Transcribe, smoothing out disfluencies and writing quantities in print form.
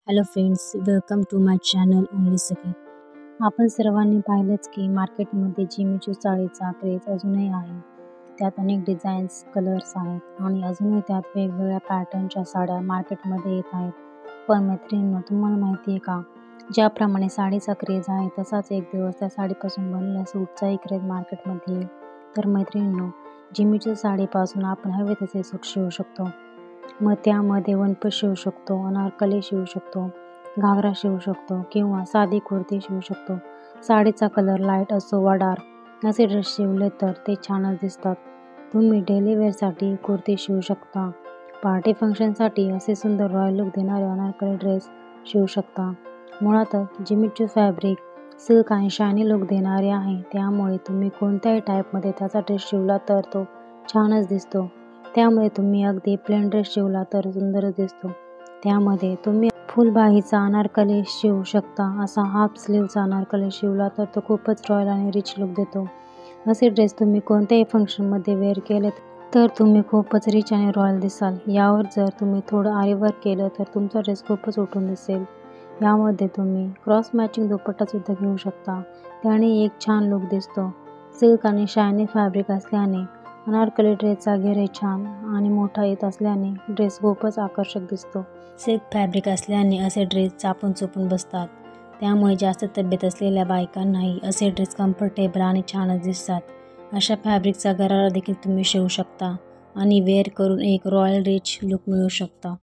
Hello friends, welcome to my channel only Sakhi. आपण सर्वांनी पाहिलंच की मार्केटमध्ये जिमीचू साडीचा क्रेज अजूनही आहे. त्यात अनेक डिझाईन्स, कलर्स आहेत आणि अजूनही त्यात वेगवेगळ्या पॅटर्नच्या साड्या मार्केटमध्ये येत आहेत. पण मैत्रिणींनो, तुम्हाला माहिती आहे का, ज्याप्रमाणे साडीचा क्रेज आहे तसाच एक दिवस त्या साडीपासून बनलेल्या सूटचाही क्रेज मार्केटमध्ये येईल. तर मैत्रिणींनो, जिमीचू साडीपासून आपण हवे तसे सूट शिवू शकतो. मग त्यामध्ये वन पीस शिवू शकतो, अनारकली शिवू शकतो, घागरा शिवू शकतो किंवा साधी कुर्ती शिवू शकतो. साडीचा कलर लाईट असो वा डार्क, असे ड्रेस शिवले तर ते छानच दिसतात. तुम्ही डेली वेअरसाठी कुर्ती शिवू शकता. पार्टी फंक्शनसाठी असे सुंदर रॉयल लुक देणारे अनारकली ड्रेस शिवू शकता. मुळातच जिमीचू फॅब्रिक सिल्क आणि शायनी लुक देणारे आहे, त्यामुळे तुम्ही कोणत्याही टाईपमध्ये त्याचा ड्रेस शिवला तर तो छानच दिसतो. त्यामध्ये तुम्ही अगदी प्लेन ड्रेस शिवला तर सुंदरच दिसतो. त्यामध्ये तुम्ही फुलबाहीचा अनारकली शिवू शकता. असा हाफ स्लीवचा अनारकली शिवला तर तो खूपच रॉयल आणि रिच लुक देतो. असे ड्रेस तुम्ही कोणत्याही फंक्शनमध्ये वेअर केले तर तुम्ही खूपच रिच आणि रॉयल दिसाल. यावर जर तुम्ही थोडं आरीवर्क केलं तर तुमचा ड्रेस खूपच उठून दिसेल. यामध्ये तुम्ही क्रॉस मॅचिंग दुपट्टासुद्धा घेऊ शकता. त्याने एक छान लुक दिसतो. सिल्क आणि शायनी फॅब्रिक असल्याने अनारकली ड्रेसचा घेरही छान आणि मोठा येत असल्याने ड्रेस खूपच आकर्षक दिसतो. सिल्क फॅब्रिक असल्याने असे ड्रेस चापून चुपून बसतात. त्यामुळे जास्त तब्येत असलेल्या बायकांनाही असे ड्रेस कम्फर्टेबल आणि छानच दिसतात. अशा फॅब्रिकचा गरारा देखील तुम्ही शिवू शकता आणि वेअर करून एक रॉयल रिच लुक मिळवू शकता.